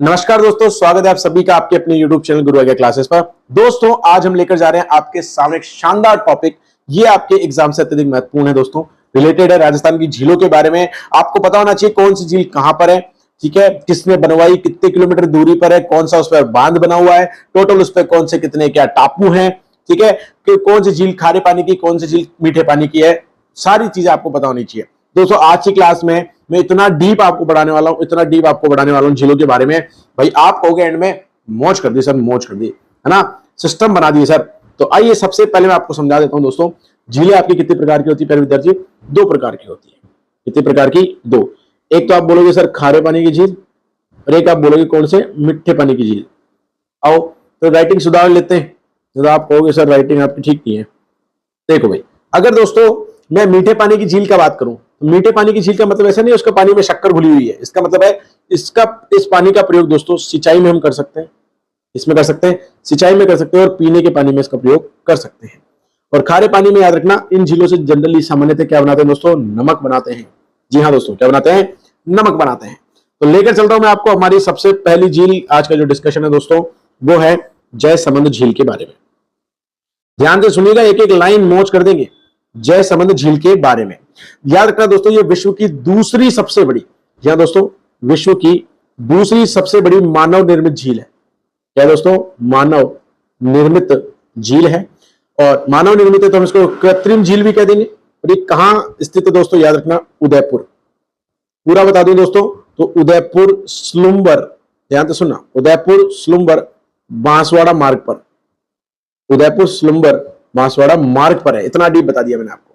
नमस्कार दोस्तों, स्वागत है आप सभी का आपके अपने YouTube चैनल गुरु आज्ञा क्लासेस पर। दोस्तों आज हम लेकर जा रहे हैं आपके सामने एक शानदार टॉपिक। ये आपके एग्जाम से अत्यधिक महत्वपूर्ण है दोस्तों, रिलेटेड है राजस्थान की झीलों के बारे में। आपको पता होना चाहिए कौन सी झील कहां पर है, ठीक है, किसने बनवाई, कितने किलोमीटर दूरी पर है, कौन सा उस पर बांध बना हुआ है, टोटल उस पर कौन से कितने क्या टापू हैं, ठीक है, कि कौन सी झील खारे पानी की, कौन सी झील मीठे पानी की है, सारी चीजें आपको पता होनी चाहिए। दोस्तों आज की क्लास में मैं इतना डीप आपको पढ़ाने वाला हूं झीलों के बारे में, भाई आप कहोगे एंड में मौज कर दी सर, मौज कर दी, है ना, सिस्टम बना दिए सर। तो आइए सबसे पहले मैं आपको समझा देता हूं दोस्तों, झीलें आपकी कितने प्रकार की होती है प्यारे विद्यार्थी? दो प्रकार की होती है। कितने प्रकार की? दो। एक तो आप बोलोगे सर खारे पानी की झील, और एक आप बोलोगे कौन से? मीठे पानी की झील। आओ तो राइटिंग सुधार लेते हैं। तो आप कहोगे सर राइटिंग आपकी ठीक नहीं है। देखो भाई, अगर दोस्तों मैं मीठे पानी की झील का बात करूं तो मीठे पानी की झील का मतलब ऐसा नहीं उसका पानी में शक्कर घुली हुई है, इसका मतलब है इस पानी का प्रयोग दोस्तों सिंचाई में हम कर सकते हैं, इसमें कर सकते हैं, सिंचाई में कर सकते हैं और पीने के पानी में इसका प्रयोग कर सकते हैं। और खारे पानी में याद रखना, इन झीलों से जनरली सामान्यतः क्या बनाते हैं दोस्तों? नमक बनाते हैं। जी हाँ दोस्तों, क्या बनाते हैं? नमक बनाते हैं। तो लेकर चलता हूं मैं आपको हमारी सबसे पहली झील। आज का जो डिस्कशन है दोस्तों वो है जयसमंद झील के बारे में। ध्यान से सुनिएगा, एक एक लाइन नोट कर देंगे जयसमंद झील के बारे में। याद रखना दोस्तों, ये विश्व की दूसरी सबसे बड़ी, या दोस्तों विश्व की दूसरी सबसे बड़ी मानव निर्मित झील है। क्या दोस्तों? मानव निर्मित झील है। और मानव निर्मित है तो हम इसको कृत्रिम झील भी कह देंगे। और ये कहां स्थित है दोस्तों? याद रखना, उदयपुर। पूरा बता दूं दोस्तों तो उदयपुर स्लुम्बर, ध्यान से सुनना, उदयपुर स्लुम्बर बांसवाड़ा मार्ग पर, उदयपुर स्लुम्बर बांसवाड़ा मार्ग पर है। इतना डीप बता दिया मैंने आपको।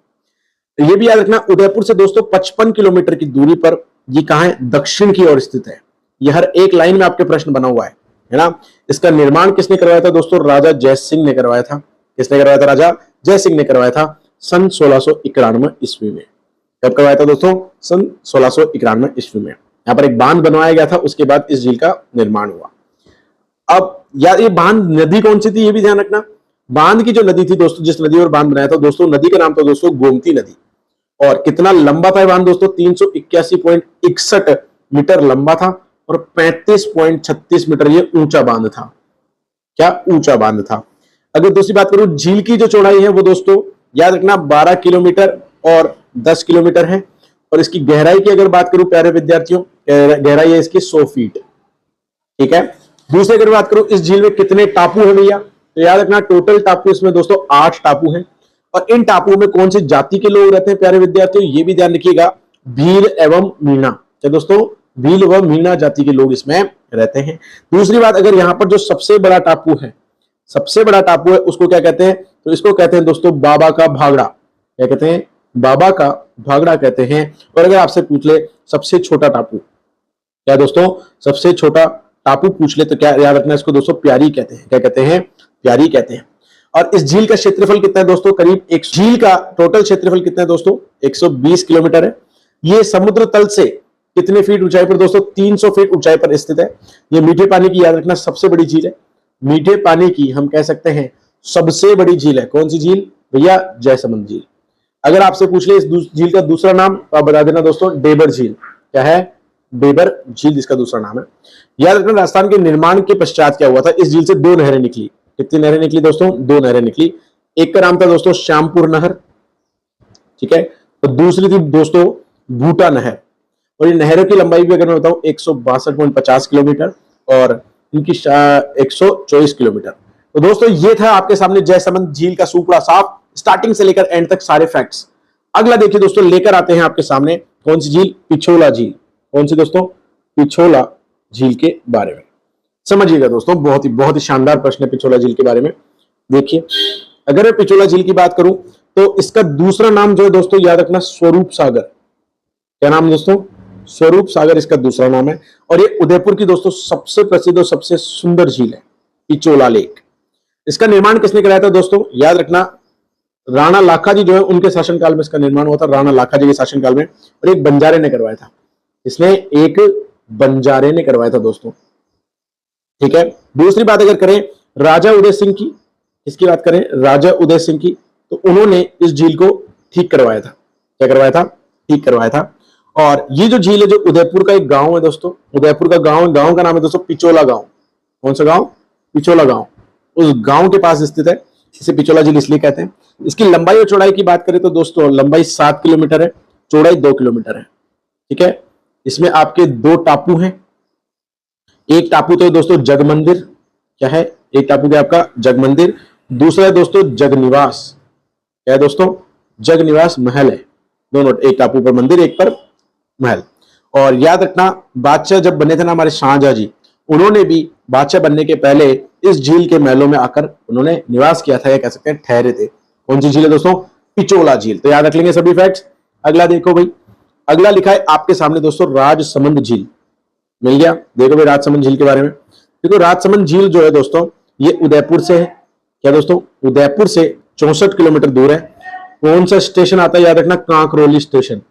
ये भी याद रखना, उदयपुर से दोस्तों 55 किलोमीटर की दूरी पर ये कहां है? दक्षिण की ओर स्थित है। ये हर एक लाइन में आपके प्रश्न बना हुआ है ना। इसका निर्माण किसने करवाया था दोस्तों? राजा जय सिंह ने करवाया था। किसने करवाया था? राजा जय सिंह ने करवाया था सन 1691 ईस्वी में। कब करवाया था दोस्तों? सन 1691 ईस्वी में। यहां पर एक बांध बनवाया गया था, उसके बाद इस झील का निर्माण हुआ। अब यार ये बांध नदी कौन सी थी ये भी ध्यान रखना। बांध की जो नदी थी दोस्तों, जिस नदी पर बांध बनाया था दोस्तों, नदी का नाम था दोस्तों गोमती नदी। और कितना लंबा था बांध दोस्तों? 381.61 मीटर लंबा था और 35.36 मीटर ये ऊंचा बांध था। क्या ऊंचा बांध था? अगर दूसरी बात करूं, झील की जो चौड़ाई है वो दोस्तों याद रखना 12 किलोमीटर और 10 किलोमीटर है। और इसकी गहराई की अगर बात करूं प्यारे विद्यार्थियों, गहराई है इसकी 100 फीट। ठीक है। दूसरी अगर बात करूं, इस झील में कितने टापू है भैया? तो याद रखना टोटल टापू इसमें दोस्तों 8 टापू हैं। और इन टापुओं में कौन सी जाति के लोग रहते हैं प्यारे विद्यार्थियों? ये भी ध्यान रखिएगा, भील एवं मीणा। क्या दोस्तों? भील व मीणा जाति के लोग इसमें रहते हैं। दूसरी बात, अगर यहां पर जो सबसे बड़ा टापू है, सबसे बड़ा टापू है, उसको क्या कहते हैं? तो इसको कहते हैं दोस्तों बाबा का भागड़ा। क्या कहते हैं? बाबा का भागड़ा कहते हैं। और अगर आपसे पूछ ले सबसे छोटा टापू, क्या दोस्तों सबसे छोटा टापू पूछ ले तो क्या याद रखना, इसको दोस्तों प्यारी कहते हैं। क्या कहते हैं? प्यारी कहते हैं। और इस झील का क्षेत्रफल कितना है दोस्तों? करीब एक झील का टोटल क्षेत्रफल कितना है दोस्तों? 120 किलोमीटर है। ये समुद्र तल से कितने फीट ऊंचाई पर दोस्तों? 300 फीट ऊंचाई पर स्थित है। ये मीठे पानी की याद रखना सबसे बड़ी झील है। मीठे पानी की हम कह सकते हैं सबसे बड़ी झील है। कौन सी झील भैया? जयसमंद झील। अगर आपसे पूछ ले इस झील का दूसरा नाम तो आप बता देना दोस्तों डेबर झील। क्या है? डेबर झील इसका दूसरा नाम है। याद रखना, राजस्थान के निर्माण के पश्चात क्या हुआ था? इस झील से 2 नहरें निकली। कितनी नहरें निकली दोस्तों? 2 नहरें निकली। एक का नाम था दोस्तों श्यामपुर नहर, ठीक है, और दूसरी थी दोस्तों बूटा नहर। और ये नहरों की लंबाई भी अगर मैं बताऊं 162.50 किलोमीटर और इनकी 124 किलोमीटर। तो दोस्तों ये था आपके सामने जयसमंद झील का सुपड़ा साफ, स्टार्टिंग से लेकर एंड तक सारे फैक्ट्स। अगला देखिए दोस्तों, लेकर आते हैं आपके सामने कौन सी झील? पिछोला झील। कौन सी दोस्तों? पिछोला झील के बारे में समझिएगा दोस्तों। बहुत ही शानदार प्रश्न है पिछोला झील के बारे में। देखिए, अगर मैं पिछोला झील की बात करूं तो इसका दूसरा नाम जो है दोस्तों याद रखना स्वरूप सागर। क्या नाम दोस्तों? स्वरूप सागर इसका दूसरा नाम है। और ये उदयपुर की दोस्तों सबसे प्रसिद्ध और सबसे सुंदर झील है, पिछोला लेक। इसका निर्माण किसने कराया था दोस्तों? याद रखना राणा लाखाजी जो है उनके शासनकाल में इसका निर्माण हुआ था, राणा लाखाजी के शासनकाल में। और एक बंजारे ने करवाया था। इसने एक बंजारे ने करवाया था दोस्तों, ठीक है। दूसरी बात अगर करें राजा उदय सिंह की, इसकी बात करें राजा उदय सिंह की, तो उन्होंने इस झील को ठीक करवाया था। क्या करवाया था? ठीक करवाया था। और ये जो झील है, जो उदयपुर का एक गांव है दोस्तों, उदयपुर का गांव का नाम है दोस्तों पिचोला गांव। कौन सा गांव? पिचोला गांव। उस गांव के पास स्थित है, इसे पिचोला झील इसलिए कहते हैं। इसकी लंबाई और चौड़ाई की बात करें तो दोस्तों लंबाई 7 किलोमीटर है, चौड़ाई 2 किलोमीटर है। ठीक है, इसमें आपके 2 टापू हैं। एक टापू तो है दोस्तों जगमंदिर, क्या है? एक टापू क्या आपका? जगमंदिर। दूसरा है दोस्तों जगनिवास। क्या है दोस्तों? जगनिवास महल है। दोनों, एक टापू पर मंदिर, एक पर महल। और याद रखना, बादशाह जब बने थे ना हमारे शाहजहां जी, उन्होंने भी बादशाह बनने के पहले इस झील के महलों में आकर उन्होंने निवास किया था, या कह सकते हैं ठहरे थे। कौन सी झील है दोस्तों? पिचोला झील। तो याद रख लेंगे सभी फैक्ट्स। अगला देखो भाई, अगला लिखा है आपके सामने दोस्तों राजसमंद झील। मिल गया? देखो भाई राजसमंद झील के बारे में। देखो राजसमंद झील जो है दोस्तों, ये उदयपुर से है। क्या दोस्तों? उदयपुर से 64 किलोमीटर दूर है। कौन सा स्टेशन आता है? याद रखना, कांकरोली स्टेशन।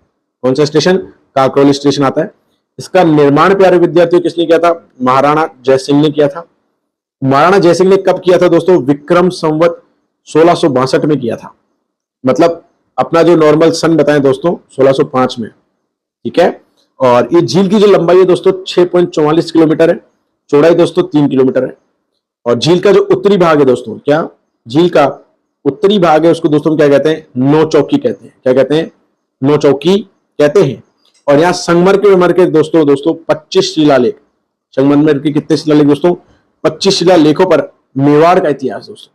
कौन सा स्टेशन? कांकरोली स्टेशन आता है। इसका निर्माण प्यारे विद्यार्थियों किसने किया था? महाराणा जयसिंह ने किया था। महाराणा जयसिंह ने कब किया था दोस्तों? विक्रम संवत 1662 में किया था। मतलब अपना जो नॉर्मल सन बताएं दोस्तों 1605 में। ठीक है, और ये झील की जो लंबाई है दोस्तों 6.44 किलोमीटर है, चौड़ाई दोस्तों 3 किलोमीटर है। और झील का जो उत्तरी भाग है दोस्तों, क्या झील का उत्तरी भाग है उसको दोस्तों क्या कहते हैं? नौचौकी कहते हैं। क्या कहते हैं? नौचौकी कहते हैं। और यहाँ संगमरमर के दोस्तों 25 शिलालेख। संगमरमर के कितने शिलालेख दोस्तों? 25 शिलालेखों पर मेवाड़ का इतिहास दोस्तों,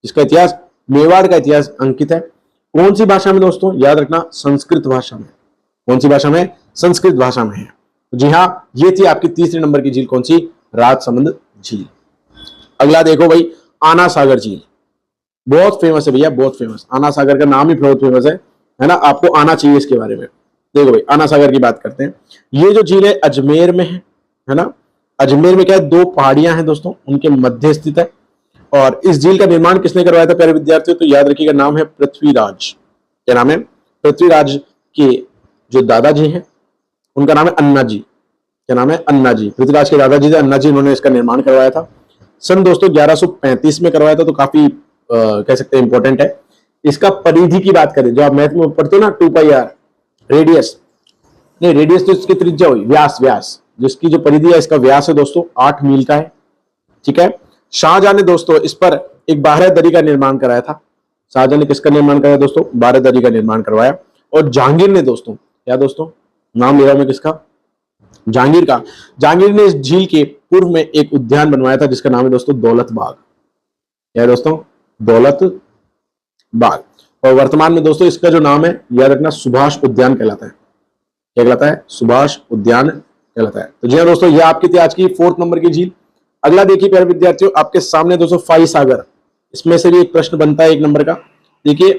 जिसका इतिहास, मेवाड़ का इतिहास अंकित है। कौन सी भाषा में दोस्तों? याद रखना, संस्कृत भाषा में। कौन सी भाषा में? संस्कृत भाषा में है। जी हाँ, ये थी आपकी तीसरे नंबर की झील। कौन सी? राजसमंद झील। अगला देखो भाई, आना सागर झील। बहुत फेमस है भैया, बहुत फेमस। आना सागर का नाम ही बहुत फेमस है ना? आपको आना चाहिए इसके बारे में। देखो भाई, आना सागर की बात करते हैं। ये जो झील है अजमेर में है ना? अजमेर में क्या है? 2 पहाड़ियां हैं दोस्तों, उनके मध्य स्थित है। और इस झील का निर्माण किसने करवाया था प्यारे विद्यार्थियों? तो याद रखिएगा, नाम है पृथ्वीराज। क्या नाम है? पृथ्वीराज के जो दादाजी हैं उनका नाम है अन्ना जी। क्या नाम है? अन्ना जी। पृथ्वीराज के दादाजी थे अन्ना जी, उन्होंने इसका निर्माण करवाया था। सन दोस्तों 1135 में करवाया था, तो काफी कह सकते हैं इंपॉर्टेंट है। इसका परिधि की बात करें, जो आप मैथ में पढ़ते हो ना 2πr, रेडियस नहीं, रेडियस तो इसकी त्रिज्या हुई, व्यास, व्यास जिसकी जो परिधि है, इसका व्यास है दोस्तों 8 मील का है। ठीक है, शाहजहां ने दोस्तों इस पर एक बारहदरी का निर्माण कराया था। शाहजहां ने किसका निर्माण कराया दोस्तों? बारहदरी का निर्माण करवाया। और जहांगीर ने दोस्तों, क्या दोस्तों नाम ले रहा हूं मैं किसका? जहांगीर का। जहांगीर ने इस झील के पूर्व में एक उद्यान बनवाया था, जिसका नाम है दोस्तों दौलत बाग। क्या है दोस्तों? दौलत बाग। और वर्तमान में दोस्तों इसका जो नाम है, याद रखना, सुभाष उद्यान कहलाता है। क्या कहलाता है? सुभाष उद्यान कहलाता है। तो जी हाँ दोस्तों, ये आपकी थी आज की 4th नंबर की झील। अगला देखिए प्यारे विद्यार्थियों, आपके सामने दोस्तों फाई सागर। इसमें से भी एक प्रश्न बनता है 1 नंबर का। देखिए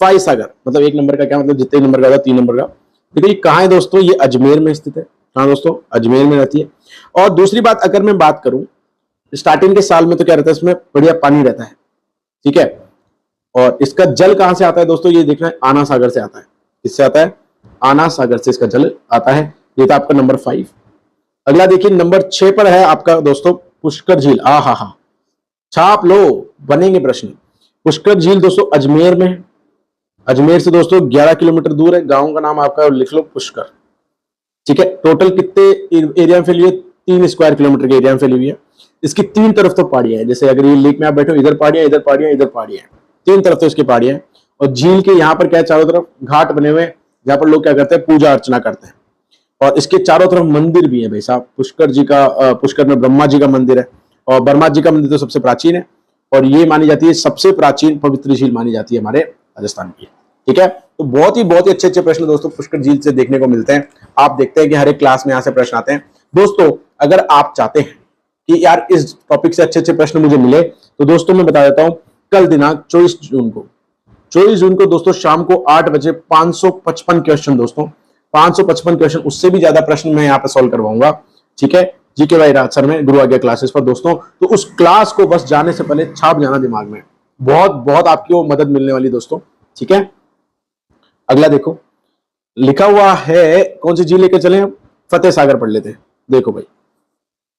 फाई सागर मतलब 1 नंबर का क्या मतलब? जितने नंबर का होगा 3 नंबर का। देखिए कहाँ है दोस्तों? ये अजमेर में स्थित है। कहाँ दोस्तों? अजमेर में रहती है। और दूसरी बात, अगर मैं बात करूं, स्टार्टिंग के साल में तो क्या रहता है, इसमें बढ़िया पानी रहता है। ठीक है, और इसका जल कहां से आता है दोस्तों? ये देखना है, आना सागर से आता है। किससे आता है? आना सागर से इसका जल आता है। ये था आपका नंबर 5। अगला देखिए नंबर 6 पर है आपका दोस्तों पुष्कर झील। हा, छाप लो, बनेंगे प्रश्न। पुष्कर झील दोस्तों अजमेर में है। अजमेर से दोस्तों 11 किलोमीटर दूर है। गांव का नाम आपका लिख लो पुष्कर। ठीक है, टोटल कितने एरिया में फैली हुई है? 3 स्क्वायर किलोमीटर के एरिया में फैली हुई है। इसकी 3 तरफ तो पहाड़ियां है। जैसे अगर ये लेक में आप बैठो, इधर पहाड़ियां, इधर पहाड़ियां, इधर पहाड़ियां, 3 तरफ तो इसकी पहाड़ियां है। और झील के यहाँ पर क्या है? चारों तरफ घाट बने हुए हैं, जहां पर लोग क्या करते हैं? पूजा अर्चना करते हैं। और इसके चारों तरफ मंदिर भी है भाई साहब। पुष्कर जी का, पुष्कर में ब्रह्मा जी का मंदिर है, और ब्रह्मा जी का मंदिर तो सबसे प्राचीन है। और ये मानी जाती है सबसे प्राचीन पवित्र झील मानी जाती है हमारे राजस्थान की। ठीक है, तो बहुत ही अच्छे अच्छे प्रश्न दोस्तों पुष्कर झील से देखने को मिलते हैं। आप देखते हैं कि हर एक क्लास में यहाँ से प्रश्न आते हैं। दोस्तों अगर आप चाहते हैं कि यार इस टॉपिक से अच्छे अच्छे प्रश्न मुझे मिले, तो दोस्तों मैं बता देता हूं, कल दिनांक 24 जून को दोस्तों शाम को 8 बजे 555 क्वेश्चन दोस्तों, 555 क्वेश्चन, उससे भी ज्यादा प्रश्न मैं यहाँ पे सॉल्व करवाऊंगा। ठीक है, जीके भाई राज सर में गुरु आज्ञा क्लासेस पर दोस्तों। तो उस क्लास को बस जाने से पहले छाप जाना दिमाग में, बहुत आपकी वो मदद मिलने वाली दोस्तों। ठीक है, अगला देखो लिखा हुआ है, कौन सी झील लेकर चले हम? फतेह सागर पढ़ लेते हैं। देखो भाई,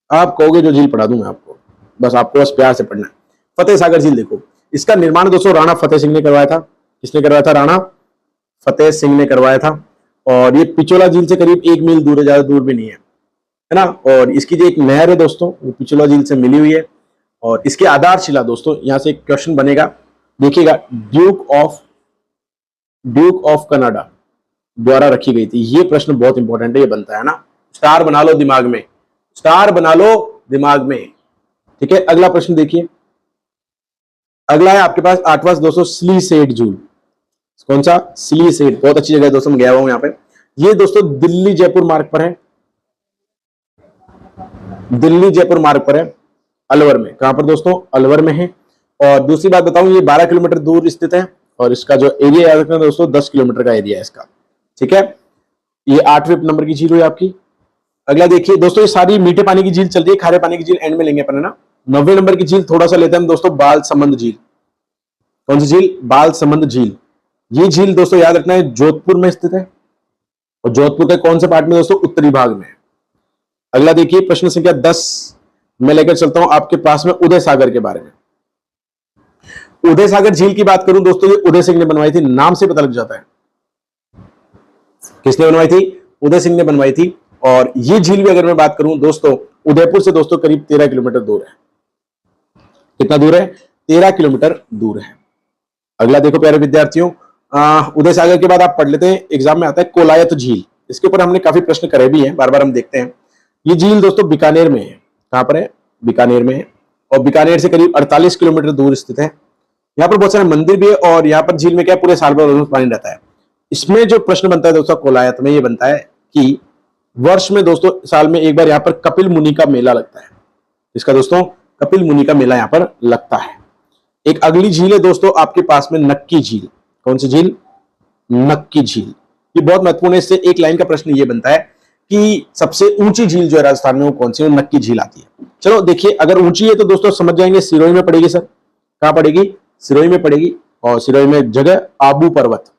आप कहोगे जो झील पढ़ा दूं मैं आपको, बस आपको बस प्यार से पढ़ना है। फतेह सागर झील देखो, इसका निर्माण दोस्तों राणा फतेह सिंह ने करवाया था। किसने करवाया था? राणा फतेह सिंह ने करवाया था। और ये पिचोला झील से करीब 1 मील दूर है, ज्यादा दूर भी नहीं है ना। और इसकी जो एक नहर है दोस्तों वो पिचोला झील से मिली हुई है। और इसकी आधारशिला दोस्तों यहां से एक क्वेश्चन बनेगा, देखिएगा, ड्यूक ऑफ कनाडा द्वारा रखी गई थी। ये प्रश्न बहुत इंपॉर्टेंट है, ये बनता है ना, स्टार बना लो दिमाग में, स्टार बना लो दिमाग में। ठीक है, अगला प्रश्न देखिए, अगला है आपके पास 8वां दोस्तों, सिलीसेट झील। कौन सा? सिलीसेट, बहुत अच्छी जगह है दोस्तों, मैं गया हुआ हूं यहाँ पे। ये दोस्तों दिल्ली जयपुर मार्ग पर है, दिल्ली जयपुर मार्ग पर है, अलवर में। कहां पर दोस्तों? अलवर में है। और दूसरी बात बताऊं, ये 12 किलोमीटर दूर स्थित है और इसका जो एरिया याद रखना दोस्तों 10 किलोमीटर का एरिया है इसका। ठीक है, ये 8वें नंबर की झील हुई आपकी। अगला देखिए दोस्तों, ये सारी मीठे पानी की झील चल रही है, खारे पानी की झील एंड में लेंगे अपन, है ना। 90 नंबर की झील थोड़ा सा लेते हैं हम दोस्तों, बालसमंद झील। कौन सी झील? बालसमंद झील। ये झील दोस्तों याद रखना है जोधपुर में स्थित है, और जोधपुर के कौन से पार्ट में दोस्तों? उत्तरी भाग में। अगला देखिए प्रश्न संख्या 10 मैं लेकर चलता हूं आपके पास में उदय सागर के बारे में। उदय सागर झील की बात करूं दोस्तों, ये उदय सिंह ने बनवाई थी, नाम से पता लग जाता है। किसने बनवाई थी? उदय सिंह ने बनवाई थी। और ये झील भी अगर मैं बात करूं दोस्तों, उदयपुर से दोस्तों करीब 13 किलोमीटर दूर है। कितना दूर है? 13 किलोमीटर दूर है। अगला देखो प्यारे विद्यार्थियों, उदय सागर के बाद आप पढ़ लेते हैं, एग्जाम में आता है कोलायत झील। इसके ऊपर हमने काफी प्रश्न करे भी हैं, बार बार हम देखते हैं। ये झील दोस्तों बीकानेर में है। कहां पर है? बीकानेर में है, और बीकानेर से करीब 48 किलोमीटर दूर स्थित है। यहाँ पर बहुत सारे मंदिर भी है, और यहाँ पर झील में क्या पूरे साल भर पानी रहता है। इसमें जो प्रश्न बनता है दोस्तों कोलायत में, ये बनता है कि वर्ष में दोस्तों साल में एक बार यहाँ पर कपिल मुनि का मेला लगता है। इसका दोस्तों कपिल मुनि का मेला यहाँ पर लगता है। एक अगली झील है दोस्तों आपके पास में, नक्की झील। कौन सी झील? नक्की झील। ये बहुत महत्वपूर्ण है, इससे एक लाइन का प्रश्न ये बनता है कि सबसे ऊंची झील जो है राजस्थान में वो कौन सी है? नक्की झील आती है। चलो देखिए, अगर ऊंची है तो दोस्तों समझ जाएंगे सिरोही में पड़ेगी। सर कहां पड़ेगी? सिरोही में पड़ेगी। और सिरोही में एक जगह आबू पर्वत।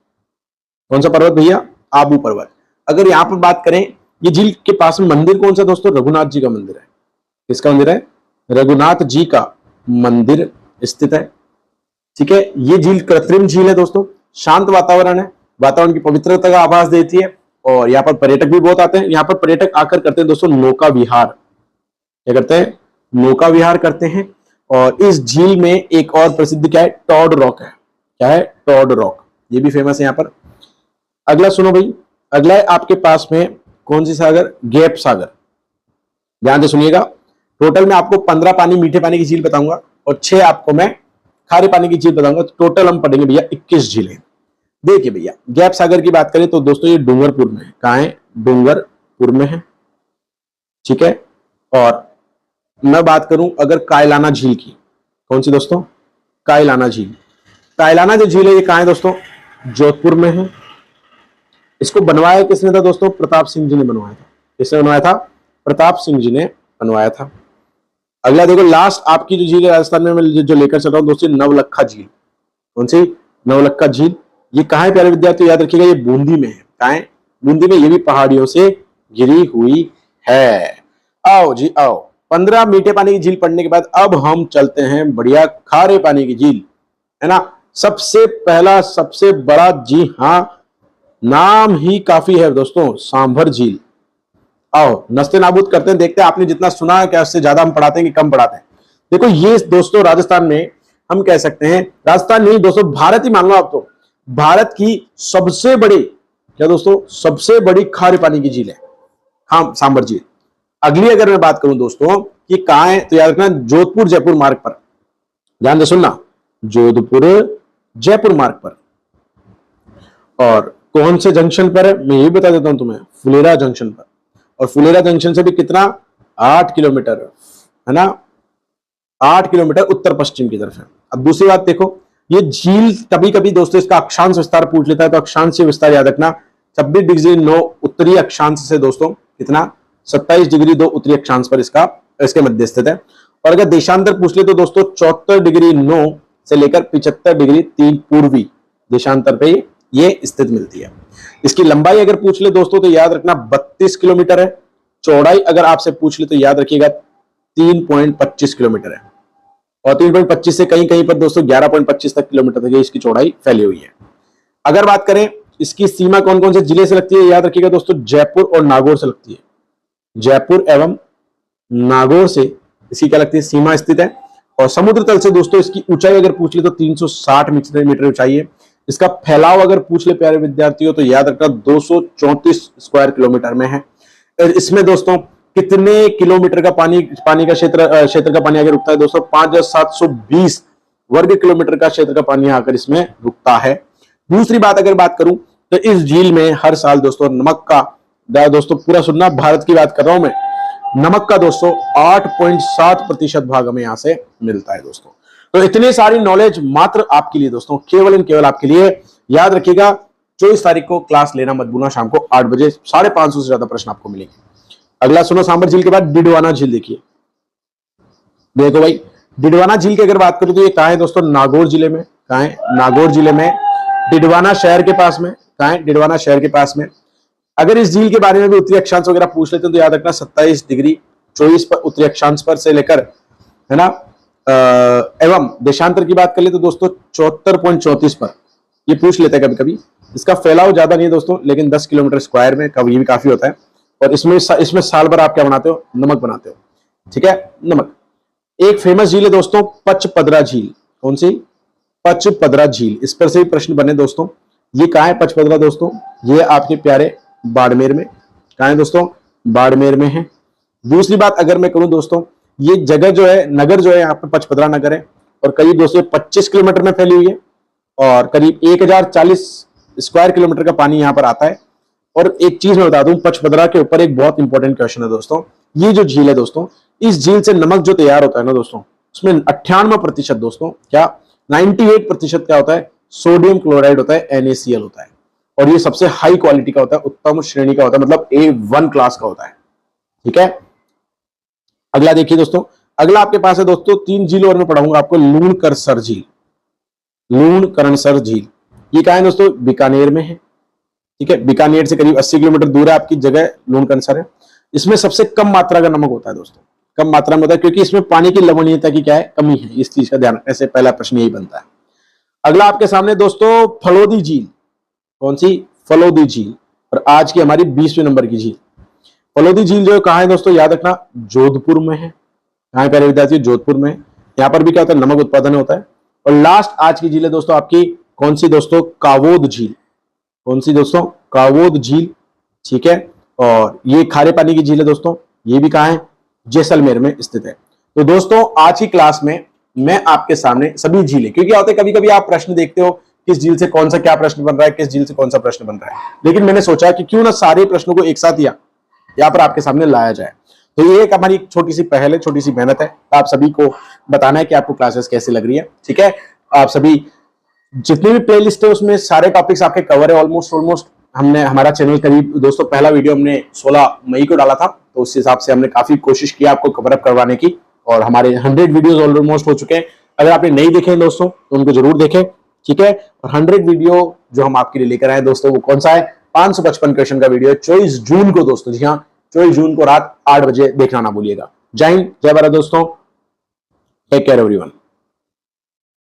कौन सा पर्वत भैया? आबू पर्वत। अगर यहां पर बात करें, ये झील के पास में मंदिर कौन सा दोस्तों? रघुनाथ जी का मंदिर है। किसका मंदिर है? रघुनाथ जी का मंदिर स्थित है। ठीक है, ये झील कृत्रिम झील है दोस्तों, शांत वातावरण है, वातावरण की पवित्रता का आभास देती है, और यहाँ पर पर्यटक भी बहुत आते हैं। यहाँ पर पर्यटक आकर करते हैं दोस्तों नौका विहार। क्या करते हैं? नौका विहार करते हैं। और इस झील में एक और प्रसिद्ध क्या है? टॉड रॉक है। क्या है? टॉड रॉक, ये भी फेमस है यहाँ पर। अगला सुनो भाई, अगला है आपके पास में कौन सी सागर? गैप सागर। ध्यान से सुनिएगा, टोटल मैं आपको 15 पानी मीठे पानी की झील बताऊंगा और 6 आपको मैं खारे पानी की झील बताऊंगा। तो टोटल हम पढ़ेंगे भैया 21 झीलें। देखिए भैया, गैप सागर की बात करें तो दोस्तों ये डूंगरपुर में है। कहां है? डूंगरपुर में है। ठीक है, और मैं बात करूं अगर कायलाना झील की, कौन सी दोस्तों? कायलाना झील। कायलाना जो झील है ये कहां है दोस्तों? जोधपुर में है। इसको बनवाया किसने था दोस्तों? प्रताप सिंह जी ने बनवाया था। किसने बनवाया था? प्रताप सिंह जी ने बनवाया था। अगला देखो, लास्ट आपकी जो झील है राजस्थान में मैं जो लेकर चल रहा हूं दोस्तों, नवलखा झील। कौन सी? नवलखा झील। ये कहां है प्यारे विद्यार्थी? याद रखिएगा, ये बूंदी में है। कहां है? बूंदी में। ये भी पहाड़ियों से घिरी हुई है। आओ जी आओ, 15 मीठे पानी की झील पढ़ने के बाद अब हम चलते हैं बढ़िया खारे पानी की झील, है ना। सबसे पहला, सबसे बड़ा, जी हाँ, नाम ही काफी है दोस्तों, सांभर झील। आओ नस्ते नाबूद करते हैं, देखते हैं आपने जितना सुना है क्या उससे ज्यादा हम पढ़ाते हैं कि कम पढ़ाते हैं। देखो ये दोस्तों राजस्थान में, हम कह सकते हैं राजस्थान नहीं दोस्तों, भारत ही मान लो आप, तो भारत की सबसे बड़ी, क्या दोस्तों, सबसे बड़ी खारे पानी की झील है, हाँ, सांभर झील। अगली अगर मैं बात करूं दोस्तों कि कहां है, तो याद रखना जोधपुर जयपुर मार्ग पर। ध्यान से सुनना, जोधपुर जयपुर मार्ग पर। और कौन से जंक्शन पर है मैं ये बता देता हूं तुम्हें, फुलेरा जंक्शन पर। और फुलेरा जंक्शन से भी कितना? 8 किलोमीटर, है ना, 8 किलोमीटर उत्तर पश्चिम की तरफ है। अब दूसरी बात देखो, ये झील कभी कभी दोस्तों इसका अक्षांश विस्तार पूछ लेता है, तो अक्षांश विस्तार याद रखना 26 डिग्री 9 उत्तरी अक्षांश से दोस्तों कितना? 27 डिग्री 2 उत्तरी अक्षांश पर इसके मध्य स्थित है। और अगर देशांतर पूछ ले तो दोस्तों 74 डिग्री 9 से लेकर 75 डिग्री 3 पूर्वी देशांतर पे ये स्थित मिलती है। इसकी लंबाई अगर पूछ ले दोस्तों तो याद रखना 32 किलोमीटर है। चौड़ाई अगर आपसे पूछ ले तो याद रखिएगा 3.25 किलोमीटर है। और 3.25 से कहीं कहीं पर दोस्तों 11.25 तक किलोमीटर तक इसकी चौड़ाई फैली हुई है। अगर बात करें इसकी सीमा कौन कौन से जिले से लगती है? याद रखिएगा दोस्तों, जयपुर और नागौर से लगती है। जयपुर एवं नागौर से इसकी क्या लगती है? सीमा स्थित है। और समुद्र तल से दोस्तों इसकी ऊंचाई अगर पूछ ले तो 360 मीटर ऊंचाई है। इसका फैलाव अगर पूछ ले प्यारे विद्यार्थियों तो याद रखना 234 स्क्वायर किलोमीटर में है। इसमें दोस्तों कितने किलोमीटर का पानी का क्षेत्र का पानी आकर रुकता है दोस्तों? 5720 वर्ग किलोमीटर का क्षेत्र का पानी आकर इसमें रुकता है। दूसरी बात अगर बात करूं तो इस झील में हर साल दोस्तों नमक का, दोस्तों पूरा सुनना, भारत की बात कर रहा हूं मैं, नमक का दोस्तों 8.7% भाग हमें यहां से मिलता है दोस्तों। तो इतनी सारी नॉलेज मात्र आपके लिए दोस्तों, केवल एंड केवल आपके लिए। याद रखिएगा 24 तारीख को क्लास लेना मत भूलना, शाम को 8 बजे 550 से ज्यादा प्रश्न आपको मिलेंगे। अगला सुनो, सांबर झील के बाद डिडवाना झील देखिए। देखो भाई, डिडवाना झील की अगर बात करूं तो ये कहां है दोस्तों? नागौर जिले में। कहां है? नागौर जिले में, डिडवाना शहर के पास में। कहां है? डिडवाना शहर के पास में। अगर इस झील के बारे में भी उत्तरी अक्षांश वगैरह पूछ लेते हैं तो याद रखना 27 डिग्री 24 पर उत्तरी अक्षांश पर से लेकर, है ना, एवं देशांतर की बात कर ले तो दोस्तों 74.34 पर ये पूछ लेते हैं कभी कभी। इसका फैलाव ज्यादा नहीं है दोस्तों, लेकिन 10 किलोमीटर स्क्वायर में कभी ये भी काफी होता है। और इसमें साल भर आप क्या बनाते हो? नमक बनाते हो। ठीक है, नमक। एक फेमस झील है दोस्तों पचपदरा झील। कौन सी? पचपदरा झील। इस पर से भी प्रश्न बने दोस्तों। ये कहां है पचपदरा दोस्तों? ये आपके प्यारे बाड़मेर में। कहां है दोस्तों? बाड़मेर में है। दूसरी बात अगर मैं करूं दोस्तों, ये जगह जो है, नगर जो है यहाँ पे पचपदरा नगर है और करीब 225 किलोमीटर में फैली हुई है और करीब 1040 स्क्वायर किलोमीटर का पानी यहाँ पर आता है। और एक चीज मैं बता दूं, पचपदरा के ऊपर एक बहुत इंपॉर्टेंट क्वेश्चन है दोस्तों। ये जो झील है दोस्तों, इस झील से नमक जो तैयार होता है ना दोस्तों, उसमें 98% दोस्तों, क्या 98% क्या होता है? सोडियम क्लोराइड होता है, NaCl होता है। और ये सबसे हाई क्वालिटी का होता है, उत्तम श्रेणी का होता है, मतलब A1 क्लास का होता है। ठीक है, अगला देखिए दोस्तों। अगला आपके पास है दोस्तों 3 झील और मैं पढ़ाऊंगा आपको। लूणकरसर झील। लूणकरसर झील ये कहां है दोस्तों? बीकानेर में है। ठीक है, बीकानेर से करीब 80 किलोमीटर दूर है आपकी जगह लूणकरसर है। इसमें सबसे कम मात्रा का नमक होता है दोस्तों, कम मात्रा में होता है क्योंकि इसमें पानी की लवणीयता की क्या है? कमी है। इस चीज का ध्यान रखने से पहला प्रश्न यही बनता है। अगला आपके सामने दोस्तों फलोदी झील। कौन सी? फलोदी झील। और आज की हमारी 20वें नंबर की झील फलोदी झील जो कहां है दोस्तों? याद रखना जोधपुर में है। कहां है प्यारे विद्यार्थी? जोधपुर में। यहाँ पर भी क्या होता है? नमक उत्पादन होता है। और लास्ट आज की झील है दोस्तों आपकी कौन सी दोस्तों? कावोद झील। कौन सी दोस्तों? कावोद झील। ठीक है, और ये खारे पानी की झील है दोस्तों। ये भी कहां है? जैसलमेर में स्थित है। तो दोस्तों आज की क्लास में मैं आपके सामने सभी झीलें, क्योंकि होते कभी कभी आप प्रश्न देखते हो किस झील से कौन सा क्या प्रश्न बन रहा है, किस झील से कौन सा प्रश्न बन रहा है, लेकिन मैंने सोचा कि क्यों ना सारे प्रश्नों को एक साथ यहाँ पर आपके सामने लाया जाए। तो ये एक हमारी छोटी सी पहल है, छोटी सी मेहनत है। आप सभी को बताना है कि आपको क्लासेस कैसी लग रही है। ठीक है, आप सभी जितनी भी प्लेलिस्ट है उसमें सारे टॉपिक्स आपके कवर है ऑलमोस्ट। हमने हमारा चैनल करीब दोस्तों पहला वीडियो हमने 16 मई को डाला था, तो उस हिसाब से हमने काफी कोशिश की आपको कवर अप करवाने की और हमारे 100 वीडियोस ऑलमोस्ट हो चुके हैं। अगर आपने नहीं देखे हैं दोस्तों तो उनको जरूर देखें। ठीक है, और 100 वीडियो जो हम आपके लिए लेकर आए दोस्तों वो कौन सा है? 555 क्वेश्चन का वीडियो है 24 जून को दोस्तों। जी हाँ, 24 जून को रात 8 बजे देखना ना भूलिएगा। जय हिंद, जय भारत दोस्तों। Take care everyone.